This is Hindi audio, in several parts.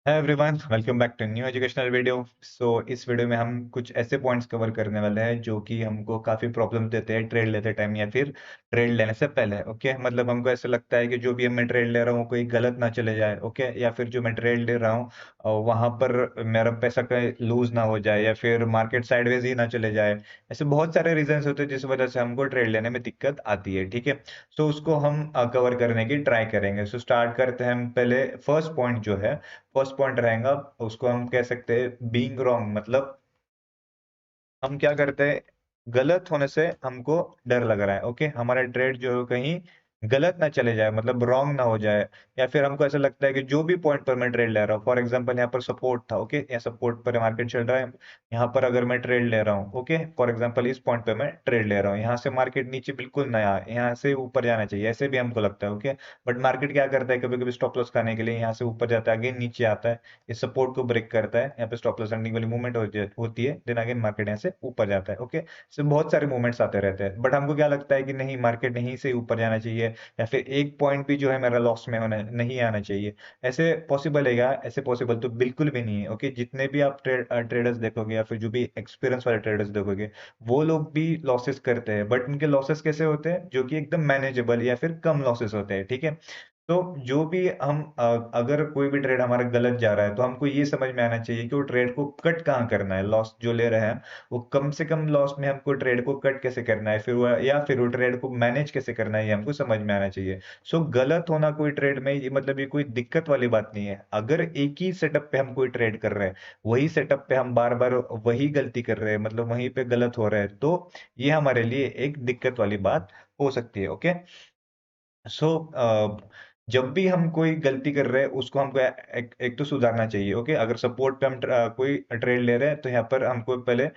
Hi everyone, welcome back to new educational video. इस वीडियो में हम कुछ ऐसे पॉइंट्स कवर करने वाले हैं जो कि हमको काफ़ी प्रॉब्लम देते हैं ट्रेड लेते टाइम या फिर ट्रेड लेने से पहले। ओके, मतलब हमको ऐसा लगता है कि जो भी मैं ट्रेड ले रहा हूँ कोई गलत ना चले जाए। ओके, या फिर जो मैं ट्रेड ले रहा हूँ वहाँ पर मेरा पैसा कहीं लूज ना हो जाए या फिर मार्केट साइडवेज ही ना चले जाए। ऐसे बहुत सारे रीजंस होते हैं जिस वजह से हमको ट्रेड लेने में दिक्कत आती है। ठीक है, उसको हम कवर करने की ट्राई करेंगे। स्टार्ट करते हैं हम पहले। फर्स्ट पॉइंट जो है, फर्स्ट पॉइंट रहेगा, उसको हम कह सकते हैं बीइंग रॉन्ग। मतलब हम क्या करते हैं, गलत होने से हमको डर लग रहा है। ओके, हमारा ट्रेड जो है कहीं गलत ना चले जाए, मतलब रॉन्ग ना हो जाए। या फिर हमको ऐसा लगता है कि जो भी पॉइंट पर मैं ट्रेड ले रहा हूँ, फॉर एग्जांपल यहाँ पर सपोर्ट था। ओके, यहाँ सपोर्ट पर मार्केट चल रहा है, यहाँ पर अगर मैं ट्रेड ले रहा हूँ, ओके फॉर एग्जांपल इस पॉइंट पे मैं ट्रेड ले रहा हूँ, यहाँ से मार्केट नीचे बिल्कुल नया है, यहाँ से ऊपर जाना चाहिए, ऐसे भी हमको लगता है। ओके, बट मार्केट क्या करता है, कभी कभी स्टॉप लॉस खाने के लिए यहाँ से ऊपर जाता है, अगेन नीचे आता है, इस सपोर्ट को ब्रेक करता है, यहाँ पे स्टॉप लॉस रनिंग वाली मूवमेंट होती है, देन अगेन मार्केट यहाँ से ऊपर जाता है। ओके, इससे बहुत सारे मूवमेंट्स आते रहते हैं, बट हमको क्या लगता है कि नहीं, मार्केट यहीं से ऊपर जाना चाहिए या फिर एक पॉइंट भी जो है मेरा लॉस में होना नहीं आना चाहिए। ऐसे पॉसिबल है क्या? ऐसे पॉसिबल तो बिल्कुल भी नहीं है। ओके, जितने भी आप ट्रेडर्स देखोगे या फिर जो भी एक्सपीरियंस वाले ट्रेडर्स देखोगे, वो लोग भी लॉसेस करते हैं, बट उनके लॉसेस कैसे होते हैं, जो कि एकदम मैनेजेबल या फिर कम लॉसेस होते हैं। ठीक है, तो जो भी हम अगर कोई भी ट्रेड हमारा गलत जा रहा है तो हमको ये समझ में आना चाहिए कि वो ट्रेड को कट कहाँ करना है, लॉस जो ले रहे हैं वो कम से कम लॉस में हमको ट्रेड को कट कैसे करना है, फिर वो या फिर वो ट्रेड को मैनेज कैसे करना है, ये हमको समझ में आना चाहिए। गलत होना कोई ट्रेड में ये मतलब ये कोई दिक्कत वाली बात नहीं है। अगर एक ही सेटअप पे हम कोई ट्रेड कर रहे हैं, वही सेटअप पे हम बार बार वही गलती कर रहे हैं, मतलब वहीं पे गलत हो रहा है, तो ये हमारे लिए एक दिक्कत वाली बात हो सकती है। ओके, सो जब भी हम कोई गलती कर रहे हैं उसको हमको एक तो सुधारना चाहिए। ओके, अगर सपोर्ट पे हम कोई ट्रेड ले रहे हैं तो यहाँ पर हमको पहले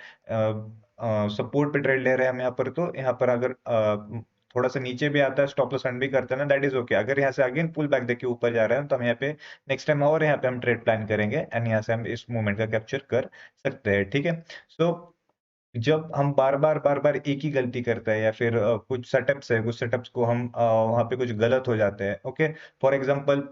सपोर्ट पे ट्रेड ले रहे हैं हम, यहाँ पर तो यहाँ पर अगर थोड़ा सा नीचे भी आता है, स्टॉप लॉस रन भी करते हैं ना, दैट इज ओके। अगर यहाँ से अगेन पुल बैक देके ऊपर जा रहे हैं तो हम यहाँ पे नेक्स्ट टाइम और यहाँ पे हम ट्रेड प्लान करेंगे एंड यहाँ से हम इस मूवमेंट का कैप्चर कर सकते हैं। ठीक है, सो जब हम बार बार एक ही गलती करते हैं या फिर कुछ सेटअप्स है, कुछ सेटअप्स को हम वहां पे कुछ गलत हो जाते हैं। ओके, फॉर एग्जांपल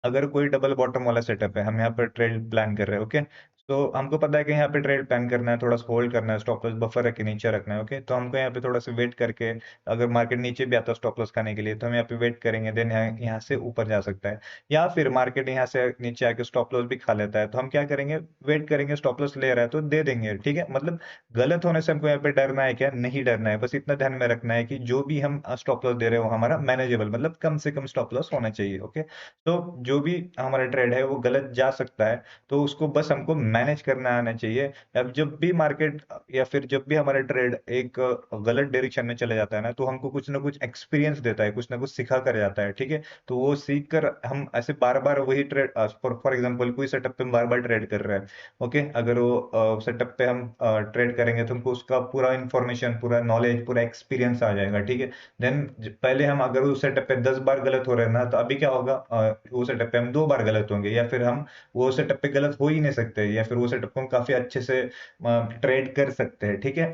अगर कोई डबल बॉटम वाला सेटअप है, हम यहाँ पर ट्रेड प्लान कर रहे हैं। ओके, तो हमको पता है कि यहाँ पे ट्रेड प्लान करना है, थोड़ा सा होल्ड करना है, स्टॉप लॉस बफर रख के नीचे रखना है। ओके, तो हमको यहाँ पे थोड़ा सा वेट करके, अगर मार्केट नीचे भी आता है स्टॉप लॉस खाने के लिए, तो हम यहाँ पे वेट करेंगे, देन यहाँ से ऊपर जा सकता है। या फिर मार्केट यहाँ से नीचे आके स्टॉप लॉस भी खा लेता है, तो हम क्या करेंगे, वेट करेंगे, स्टॉप लॉस ले रहा है तो दे देंगे। ठीक है, मतलब गलत होने से हमको यहाँ पे डरना है क्या? नहीं डरना है, बस इतना ध्यान में रखना है कि जो भी हम स्टॉप लॉस दे रहे हो वो हमारा मैनेजेबल, मतलब कम से कम स्टॉप लॉस होना चाहिए। ओके, तो जो भी हमारा ट्रेड है वो गलत जा सकता है, तो उसको बस हमको मैनेज करना आना चाहिए। अब जब भी मार्केट या फिर जब भी हमारा ट्रेड एक गलत डायरेक्शन में चले जाता है ना, तो हमको कुछ ना कुछ एक्सपीरियंस देता है, कुछ ना कुछ सिखा कर जाता है। ठीक है, तो वो सीख कर हम ऐसे बार बार वही ट्रेड, फॉर एग्जाम्पल कोई सेटअप पे हम बार बार ट्रेड कर रहे हैं। ओके, अगर वो सेटअप पे हम ट्रेड करेंगे तो हमको उसका पूरा इंफॉर्मेशन, पूरा नॉलेज, पूरा एक्सपीरियंस आ जाएगा। ठीक है, देन पहले हम अगर उस सेटअप पे 10 बार गलत हो रहे हैं ना, तो अभी क्या होगा, वो सेटअप पे हम 2 बार गलत होंगे, या फिर हम वो सेटअप पे गलत हो ही नहीं सकते, या फिर वो सेटअप को हम काफी अच्छे से ट्रेड कर सकते हैं। ठीक है,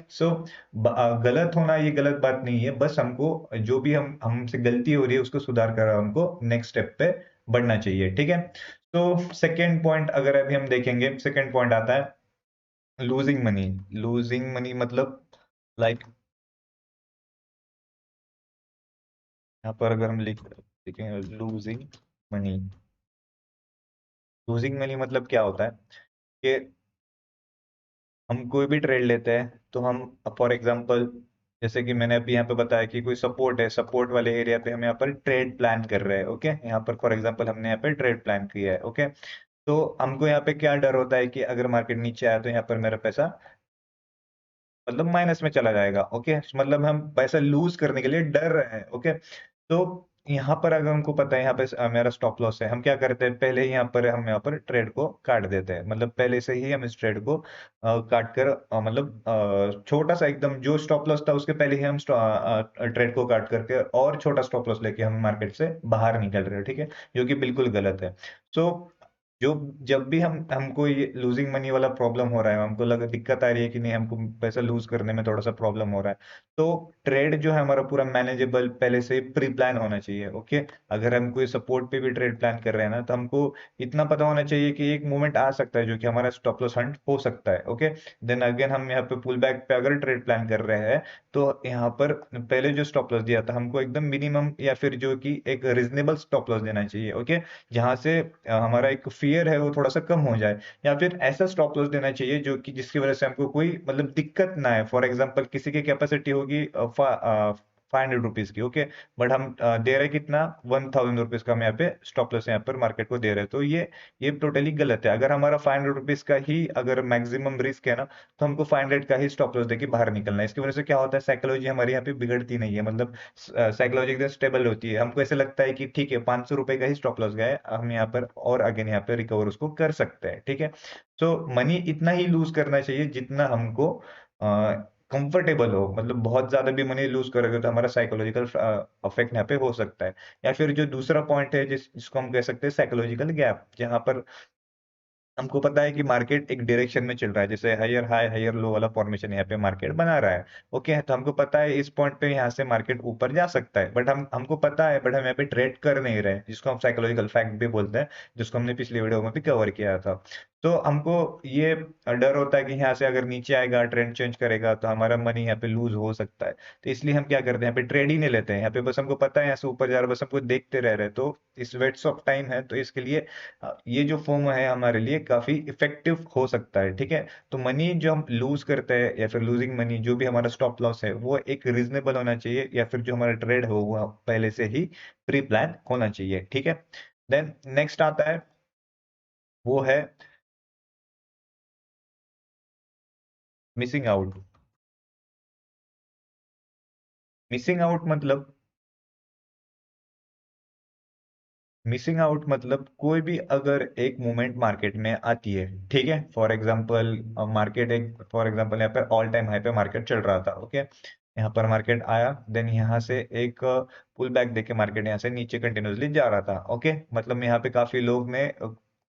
गलत होना ये गलत बात नहीं है, बस हमको जो भी हमसे गलती हो रही है उसको सुधार कर हमको नेक्स्ट स्टेप पे बढ़ना चाहिए। ठीक है, तो सेकेंड पॉइंट अगर अभी हम देखेंगे, सेकेंड पॉइंट आता है लूजिंग मनी। लूजिंग मनी मतलब लाइक यहाँ पर अगर हम लिखेंगे लूजिंग मनी, लूजिंग मनी मतलब क्या होता है कि हम कोई भी ट्रेड लेते हैं तो हम, फॉर एग्जांपल जैसे कि मैंने अभी यहाँ पे बताया कि कोई सपोर्ट है, सपोर्ट वाले एरिया पे हम यहाँ पर ट्रेड प्लान कर रहे हैं। ओके, यहाँ पर फॉर एग्जांपल हमने यहाँ पे ट्रेड प्लान किया है। ओके, तो हमको यहाँ पे क्या डर होता है कि अगर मार्केट नीचे आया तो यहाँ पर मेरा पैसा मतलब माइनस में चला जाएगा। ओके, मतलब हम पैसा लूज करने के लिए डर रहे हैं। ओके, तो यहाँ पर अगर हमको पता है यहाँ पे मेरा स्टॉप लॉस है, हम क्या करते हैं, पहले ही हम यहाँ पर ट्रेड को काट देते हैं, मतलब पहले से ही हम इस ट्रेड को काट कर मतलब छोटा सा एकदम जो स्टॉप लॉस था उसके पहले ही हम ट्रेड को काट करके और छोटा स्टॉप लॉस लेके हम मार्केट से बाहर निकल रहे हैं। ठीक है, जो कि बिल्कुल गलत है। सो जो जब भी हमको ये लूजिंग मनी वाला प्रॉब्लम हो रहा है, हमको लगा दिक्कत आ रही है कि नहीं, हमको पैसा लूज करने में थोड़ा सा प्रॉब्लम हो रहा है, तो ट्रेड जो है हमारा पूरा मैनेजेबल पहले से प्री प्लान होना चाहिए। ओके, अगर हम कोई सपोर्ट पे भी ट्रेड प्लान कर रहे हैं ना, तो हमको इतना पता होना चाहिए कि एक मोमेंट आ सकता है जो कि हमारा स्टॉप लॉस हंट हो सकता है। ओके, देन अगेन हम यहाँ पे पुल बैक पे अगर ट्रेड प्लान कर रहे हैं, तो यहाँ पर पहले जो स्टॉप लॉस दिया था हमको एकदम मिनिमम या फिर जो कि एक रीजनेबल स्टॉप लॉस देना चाहिए। ओके, जहां से हमारा एक फियर है वो थोड़ा सा कम हो जाए, या फिर ऐसा स्टॉप लॉस देना चाहिए जो कि जिसकी वजह से हमको कोई मतलब दिक्कत ना है। फॉर एग्जांपल किसी की कैपेसिटी होगी 500 रुपीज की। ओके, बट हम दे रहे कितना, 1000 रुपीज का हम यहाँ पे स्टॉप लॉस यहाँ पर मार्केट को दे रहे हैं, तो ये टोटली गलत है। अगर हमारा 500 रुपीज का ही अगर मैक्सिमम रिस्क है ना, तो हमको 500 का ही स्टॉप लॉस देके बाहर निकलना है। इसकी वजह से क्या होता है, साइकोलॉजी हमारे यहाँ पे बिगड़ती नहीं है, मतलब साइकोलॉजी एकदम स्टेबल होती है। हमको ऐसे लगता है कि ठीक है, 500 रुपए का ही स्टॉप लॉस गया है, हम यहाँ पर और अगेन यहाँ पे रिकवर उसको कर सकते हैं। ठीक है, सो मनी इतना ही लूज करना चाहिए जितना हमको कंफर्टेबल हो, मतलब बहुत ज्यादा भी मनी लूज करोगे तो हमारा साइकोलॉजिकल अफेक्ट यहाँ पे हो सकता है। या फिर जो दूसरा पॉइंट है जिसको हम कह सकते हैं साइकोलॉजिकल गैप, जहां पर हमको पता है कि मार्केट एक डायरेक्शन में चल रहा है, जैसे हायर हाई हायर लो वाला फॉर्मेशन यहाँ पे मार्केट बना रहा है। ओके, तो हमको पता है इस पॉइंट पे यहाँ से मार्केट ऊपर जा सकता है, बट हमको पता है, बट हम यहाँ पे ट्रेड कर नहीं रहे, जिसको हम साइकोलॉजिकल फैक्ट भी बोलते हैं, जिसको हमने पिछली वीडियो में भी कवर किया था। तो हमको ये डर होता है कि यहाँ से अगर नीचे आएगा, ट्रेंड चेंज करेगा, तो हमारा मनी यहाँ पे लूज हो सकता है। तो इसलिए हम क्या करते हैं, यहाँ पे ट्रेड ही नहीं लेते हैं, यहाँ पे बस हमको पता है यहाँ से ऊपर जा रहा है, बस हमको देखते रह रहे हैं। तो इस वेट्स ऑफ टाइम है, तो इसके लिए ये जो फोमो है हमारे लिए काफी इफेक्टिव हो सकता है। ठीक है, तो मनी जो हम लूज करते हैं या फिर लूजिंग मनी, जो भी हमारा स्टॉप लॉस है, वो एक रीजनेबल होना चाहिए, या फिर जो हमारा ट्रेड हो वो पहले से ही प्री प्लान होना चाहिए। ठीक है, देन नेक्स्ट आता है, वो है मिसिंग आउट। मिसिंग आउट मतलब मिसिंग आउट मतलब कोई भी अगर एक मूवमेंट मार्केट में आती है, ठीक है, फॉर एग्जांपल मार्केट एक फॉर एग्जांपल यहाँ पे ऑल टाइम हाई पे मार्केट चल रहा था। ओके, यहाँ पर मार्केट आया, देन यहाँ से एक पुल बैक देके मार्केट यहाँ से नीचे कंटिन्यूसली जा रहा था। ओके, मतलब यहाँ पे काफी लोग ने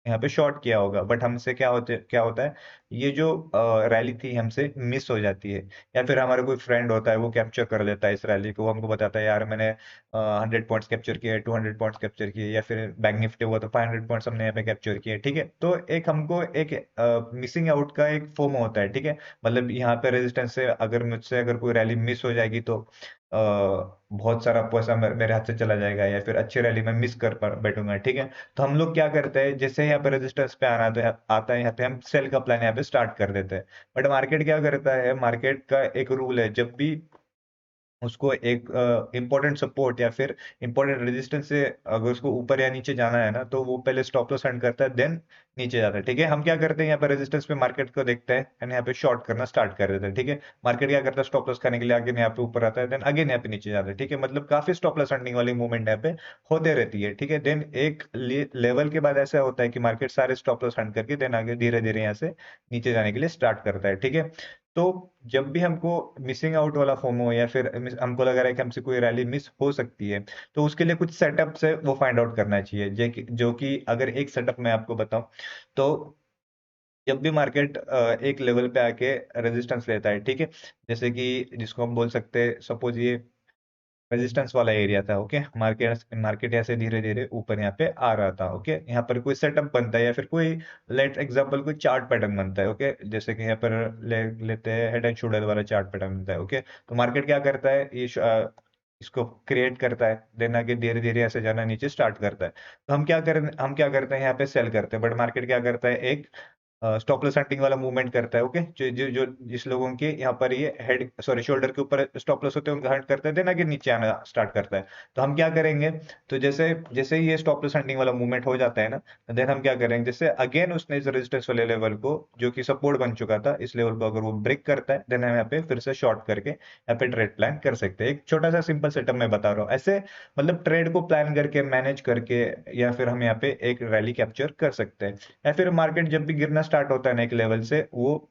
यहाँ पे शॉर्ट किया होगा, बट हमसे क्या होता है, ये जो रैली थी हमसे मिस हो जाती है, या फिर हमारा कोई फ्रेंड होता है वो कैप्चर कर लेता है इस रैली को, वो हमको बताता है यार मैंने 100 पॉइंट्स कैप्चर किए, 200 पॉइंट्स कैप्चर किए, या फिर बैंक निफ्टी हुआ तो 500 पॉइंट्स हमने यहाँ पे कैप्चर किए। ठीक है, तो एक हमको एक मिसिंग आउट का एक फोमो होता है। ठीक है, मतलब यहाँ पे रेजिस्टेंस से अगर मुझसे अगर कोई रैली मिस हो जाएगी, तो बहुत सारा पैसा मेरे हाथ से चला जाएगा, या फिर अच्छी रैली में मिस कर बैठूंगा। ठीक है, तो हम लोग क्या करते हैं, जैसे यहाँ पे रेजिस्टेंस पे आना तो आता है, यहाँ पे हम सेल का प्लान यहाँ पे स्टार्ट कर देते हैं। बट मार्केट क्या करता है, मार्केट का एक रूल है, जब भी उसको एक इंपॉर्टेंट सपोर्ट या फिर इंपॉर्टेंट रेजिस्टेंस से अगर उसको ऊपर या नीचे जाना है ना, तो वो पहले स्टॉप लॉस सेंड करता है, देन नीचे जाता है। ठीक है, हम क्या करते हैं, यहाँ पे रेजिस्टेंस पे मार्केट को देखते हैं एंड यहाँ पे शॉर्ट करना स्टार्ट कर देते हैं। ठीक है, मार्केट क्या करता है, स्टॉप लॉस खाने के लिए अगेन यहाँ पे ऊपर आता है, देन अगेन यहाँ पे नीचे जाता है। ठीक है, मतलब काफी स्टॉप लॉस सेंडिंग वाली मूवमेंट यहाँ पे होते रहती है। ठीक है, देन एक लेवल के बाद ऐसा होता है कि मार्केट सारे स्टॉप लॉस सेंड करके देन आगे धीरे धीरे यहाँ से नीचे जाने के लिए स्टार्ट करता है। ठीक है, तो जब भी हमको मिसिंग आउट वाला फोमो या फिर हमको लग रहा है कि हमसे कोई रैली मिस हो सकती है, तो उसके लिए कुछ सेटअप है वो फाइंड आउट करना चाहिए, जो कि अगर एक सेटअप मैं आपको बताऊं, तो जब भी मार्केट एक लेवल पे आके रेजिस्टेंस लेता है, ठीक है, जैसे कि जिसको हम बोल सकते हैं, सपोज ये रेजिस्टेंस वाला एरिया था। ओके, मार्केट मार्केट ऐसे धीरे धीरे ऊपर यहाँ पे आ रहा था। ओके, यहाँ पर कोई सेटअप बनता है या फिर कोई लेट एग्जांपल कोई चार्ट पैटर्न बनता है। ओके, जैसे कि यहाँ पर लेते हैं हेड एंड शोल्डर वाला चार्ट पैटर्न बनता है। ओके, तो मार्केट क्या करता है, इसको क्रिएट करता है, देन आगे धीरे धीरे ऐसे जाना नीचे स्टार्ट करता है। तो हम क्या करते हैं, यहाँ पे सेल करते हैं, बट मार्केट क्या करता है, एक स्टॉप लॉस हंटिंग वाला मूवमेंट करता है। ओके, जो जिस लोगों के यहाँ पर ये हेड सॉरी शोल्डर के ऊपर स्टॉप लॉस होते हैं उनका हंट करते हैं, देन आगे नीचे आना स्टार्ट करता है। तो हम क्या करेंगे, तो जैसे जैसे ही ये स्टॉप लॉस हंटिंग वाला मूवमेंट हो जाता है ना, देन हम क्या करेंगे, जैसे अगेन उसने इस रेजिस्टेंस वाले लेवल को जो कि सपोर्ट बन चुका था, इस लेवल को अगर वो ब्रेक करता है, देन हम यहाँ पे फिर से शॉर्ट करके यहाँ पे ट्रेड प्लान कर सकते हैं। एक छोटा सा सिंपल सेटअप मैं बता रहा हूँ, ऐसे मतलब ट्रेड को प्लान करके मैनेज करके या फिर हम यहाँ पे एक रैली कैप्चर कर सकते हैं। या फिर मार्केट जब भी गिरना स्टार्ट होता है ना एक लेवल से, वो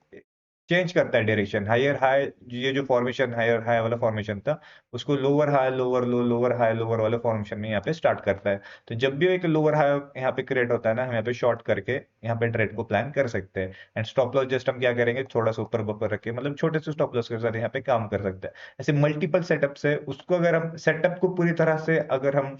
चेंज करता है डायरेक्शन, हायर हाई, ये जो फॉर्मेशन हायर हाई वाला फॉर्मेशन था उसको लोअर हाई लोअर लो लोअर हाई लोअर वाले फॉर्मेशन में यहाँ पे स्टार्ट करता है। तो जब भी एक लोअर हाई यहाँ पे क्रिएट होता है ना, हम यहाँ पे शॉर्ट करके यहाँ पे ट्रेड को प्लान कर सकते हैं। एंड स्टॉप लॉस जस्ट हम क्या करेंगे, थोड़ा सा ऊपर ऊपर रख के, मतलब छोटे से स्टॉप लॉस के साथ यहाँ पे काम कर सकते हैं। ऐसे मल्टीपल सेटअप से उसको, अगर हम सेटअप को पूरी तरह से अगर हम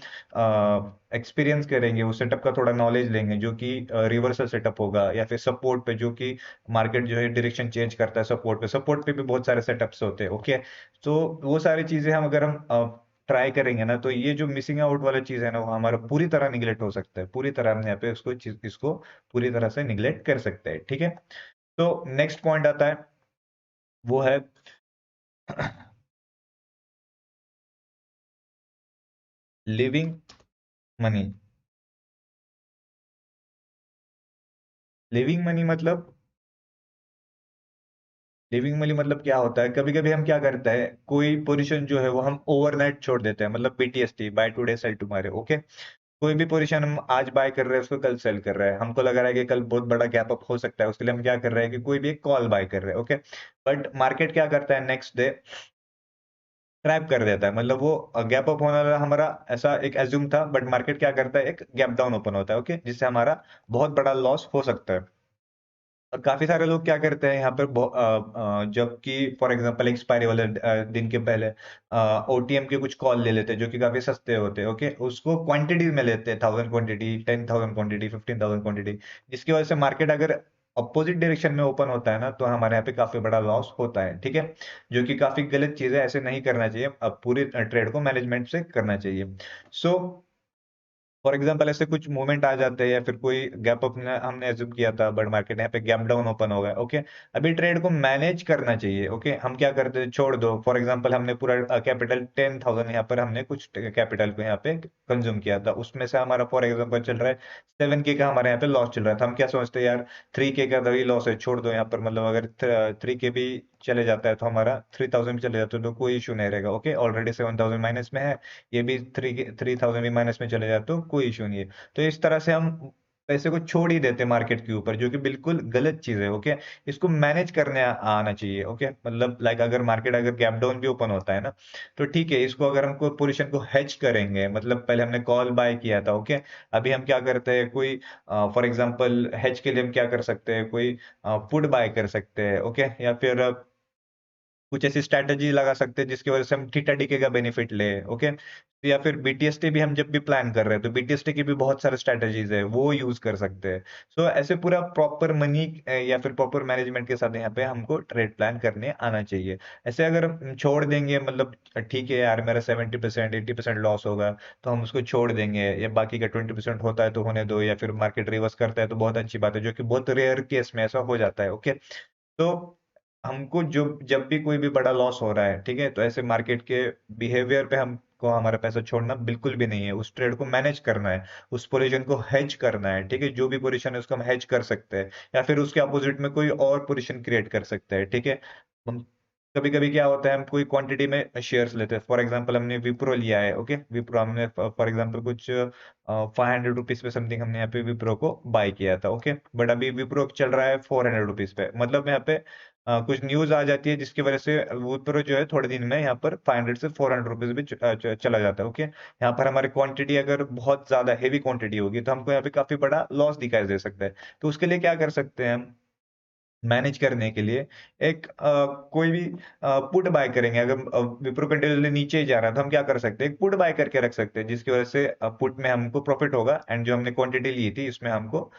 एक्सपीरियंस करेंगे, उस सेटअप का थोड़ा नॉलेज लेंगे, जो कि रिवर्सल सेटअप होगा, या फिर सपोर्ट पे, जो कि मार्केट जो है डायरेक्शन चेंज करता है सपोर्ट पे भी बहुत सारे सेटअप्स होते हैं, ओके। तो वो सारी चीजें हम अगर हम ट्राई करेंगे ना, तो ये जो मिसिंग आउट वाला चीज है ना, वो हमारा पूरी तरह निगलेक्ट हो सकता है, पूरी तरह हम यहाँ पे इसको पूरी तरह से निगलेक्ट कर सकते हैं, ठीक है। तो नेक्स्ट पॉइंट आता है, वो है लिविंग मनी। लिविंग मनी मतलब, लिविंग मनी मतलब क्या होता है, कभी कभी हम क्या करते हैं, कोई पोजीशन जो है वो हम ओवरनाइट छोड़ देते हैं, मतलब BTST, buy today sell tomorrow, okay. कोई भी पोजीशन हम आज बाय कर रहे हैं, उसको कल सेल कर रहे हैं, हमको लग रहा है कि कल बहुत बड़ा गैप अप हो सकता है, उसके लिए हम क्या कर रहे हैं कि कोई भी एक कॉल बाय कर रहे हैं, ओके। बट मार्केट क्या करता है, नेक्स्ट डे ट्रैप कर देता है, मतलब वो गैप अप होने वाला हमारा ऐसा एक एज्यूम था, बट मार्केट क्या करता है, एक गैप डाउन ओपन होता है, ओके, जिससे हमारा बहुत बड़ा लॉस हो सकता है। और काफी सारे लोग क्या करते हैं यहाँ पर, जबकि फॉर एग्जांपल एक्सपायरी वाले दिन के पहले ओटीएम के कुछ कॉल ले लेते हैं, जो कि काफी सस्ते होते हैं, ओके, उसको क्वांटिटी में लेते हैं, 1000 क्वांटिटी, 10,000 क्वांटिटी, 15,000 क्वांटिटी, जिसकी वजह से मार्केट अगर अपोजिट डायरेक्शन में ओपन होता है ना, तो हमारे यहाँ पे काफी बड़ा लॉस होता है, ठीक है। जो कि काफी गलत चीज है, ऐसे नहीं करना चाहिए, अब पूरी ट्रेड को मैनेजमेंट से करना चाहिए। सो फॉर एग्जाम्पल ऐसे कुछ मूवमेंट आ जाते हैं, या फिर कोई गैप अप हमने एज्यूम किया था, बट मार्केट यहाँ पे गैप डाउन ओपन हो गया, ओके। अभी ट्रेड को मैनेज करना चाहिए, ओके। हम क्या करते हैं, छोड़ दो, फॉर एग्जाम्पल हमने पूरा कैपिटल 10,000 यहाँ पर हमने कुछ कैपिटल को यहाँ पे कंज्यूम किया था, उसमें से हमारा फॉर एग्जाम्पल चल रहा है 7K का, हमारे यहाँ पे लॉस चल रहा था, हम क्या सोचते हैं यार 3K का तो ही लॉस है, छोड़ दो यहाँ पर, मतलब अगर 3K भी चले जाता है तो हमारा 3,000 भी चले जाता है तो कोई इशू नहीं रहेगा, ओके, ऑलरेडी 7,000 माइनस में है, ये भी 3,000 भी माइनस में चले जाए तो कोई इशू नहीं है। तो इस तरह से हम पैसे को छोड़ ही देते मार्केट के ऊपर, जो कि बिल्कुल गलत चीज है, ओके। इसको मैनेज करने आना चाहिए, ओके, मतलब लाइक अगर मार्केट अगर गैप डाउन भी ओपन होता है ना, तो ठीक है, इसको अगर हमको पोजीशन को हेज करेंगे, मतलब पहले हमने कॉल बाय किया था, ओके, अभी हम क्या करते हैं, कोई फॉर एग्जांपल हेज के लिए हम क्या कर सकते हैं, कोई पुट बाय कर सकते हैं, ओके, या फिर कुछ ऐसी स्ट्रैटेजी लगा सकते हैं जिसकी वजह से हम थीटा डीके का बेनिफिट ले, ओके। या फिर बीटीएसटी भी हम जब भी प्लान कर रहे हैं, तो बीटीएसटी की भी बहुत सारे स्ट्रैटेजीज है, वो यूज कर सकते हैं। सो ऐसे पूरा प्रॉपर मनी या फिर प्रॉपर मैनेजमेंट के साथ यहाँ पे हमको ट्रेड प्लान करने आना चाहिए। ऐसे अगर हम छोड़ देंगे, मतलब ठीक है यार मेरा 70% 80% लॉस होगा, तो हम उसको छोड़ देंगे, या बाकी का 20% होता है तो होने दो, या फिर मार्केट रिवर्स करता है तो बहुत अच्छी बात है, जो कि बहुत रेयर केस में ऐसा हो जाता है, ओके। तो हमको जो जब भी कोई भी बड़ा लॉस हो रहा है, ठीक है, तो ऐसे मार्केट के बिहेवियर पे हमको हमारा पैसा छोड़ना बिल्कुल भी नहीं है, उस ट्रेड को मैनेज करना है, उस पोजीशन को हेज करना है, ठीक है, जो भी पोजीशन है उसको हम हेज कर सकते हैं, या फिर उसके अपोजिट में कोई और पोजीशन क्रिएट कर सकते हैं, ठीक है। हम कभी कभी क्या होता है, हम कोई क्वांटिटी में शेयर्स लेते हैं, फॉर एग्जांपल हमने विप्रो लिया है, ओके, विप्रो हमने फॉर एग्जांपल कुछ 500 रुपीज पे समथिंग हमने यहाँ पे विप्रो को बाय किया था, ओके। बट अभी विप्रो चल रहा है 400 रुपीज पे, मतलब यहाँ पे कुछ न्यूज आ जाती है जिसकी वजह से विप्रो जो है थोड़े दिन में यहाँ पर 500 से 400 रुपीज भी चला जाता है, ओके। यहाँ पर हमारी क्वांटिटी अगर बहुत ज्यादा हेवी क्वांटिटी होगी, तो हमको यहाँ पे काफी बड़ा लॉस दिखाई दे सकता है। तो उसके लिए क्या कर सकते हैं हम, मैनेज करने के लिए एक कोई भी पुट बाय करेंगे, अगर विप्रो कंटिन्यूअसली नीचे ही जा रहा है, तो हम क्या कर सकते हैं, एक पुट बाय करके रख सकते हैं, जिसकी वजह से पुट में हमको प्रॉफिट होगा, एंड जो हमने क्वांटिटी ली थी इसमें हमको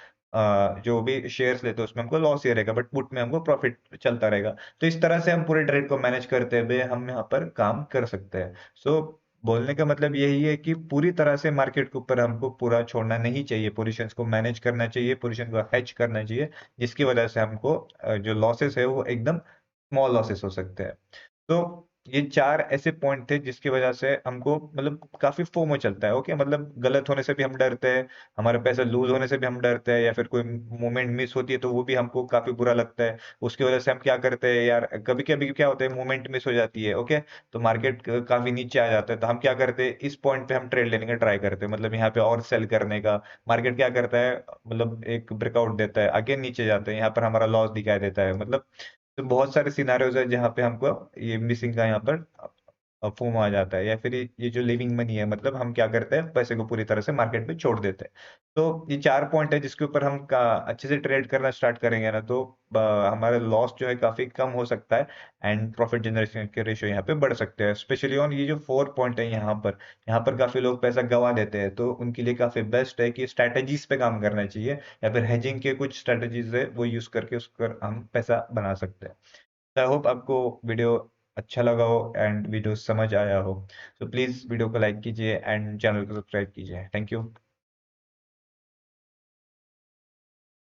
जो भी शेयर्स लेते हैं उसमें हमको लॉस ही रहेगा, बट पुट में हमको प्रॉफिट चलता रहेगा। तो इस तरह से हम पूरे ट्रेड को मैनेज करते हुए हम यहाँ पर काम कर सकते हैं। सो बोलने का मतलब यही है कि पूरी तरह से मार्केट के ऊपर हमको पूरा छोड़ना नहीं चाहिए, पोजीशंस को मैनेज करना चाहिए, पोजीशन को हेज करना चाहिए, जिसकी वजह से हमको जो लॉसेस है वो एकदम स्मॉल लॉसेस हो सकते हैं। तो ये चार ऐसे पॉइंट थे जिसकी वजह से हमको मतलब काफी फोमो चलता है, ओके, मतलब गलत होने से भी हम डरते हैं, हमारे पैसे लूज होने से भी हम डरते हैं, या फिर कोई मूवमेंट मिस होती है तो वो भी हमको काफी बुरा लगता है। उसकी वजह से हम क्या करते हैं यार, कभी कभी क्या होता है, मूवमेंट मिस हो जाती है, ओके, तो मार्केट काफी नीचे आ जाता है, तो हम क्या करते हैं, इस पॉइंट पे हम ट्रेड लेने का ट्राई करते हैं, मतलब यहाँ पे और सेल करने का। मार्केट क्या करता है, मतलब एक ब्रेकआउट देता है, अगेन नीचे जाते हैं, यहाँ पर हमारा लॉस दिखाई देता है, मतलब तो बहुत सारे सिनारियोज है जहाँ पे हमको ये मिसिंग का यहाँ पर फोमो आ जाता है, या फिर ये जो लिविंग मनी है, मतलब हम क्या करते हैं, पैसे को पूरी तरह से मार्केट में छोड़ देते हैं। तो ये 4 पॉइंट है जिसके ऊपर हम अच्छे से ट्रेड करना स्टार्ट करेंगे ना, तो हमारा लॉस जो है काफी कम हो सकता है, एंड प्रॉफिट जनरेशन के रेशियो यहाँ पे बढ़ सकते हैं। स्पेशली ऑन ये जो 4 पॉइंट है यहाँ पर काफी लोग पैसा गंवा देते हैं, तो उनके लिए काफी बेस्ट है कि स्ट्रैटेजीज पे काम करना चाहिए, या फिर हेजिंग के कुछ स्ट्रैटेजीज है वो यूज करके उस पर हम पैसा बना सकते हैं। आई होप आपको वीडियो अच्छा लगा हो एंड वीडियो समझ आया हो। तो प्लीज़ वीडियो को लाइक कीजिए एंड चैनल को सब्सक्राइब कीजिए। Thank you.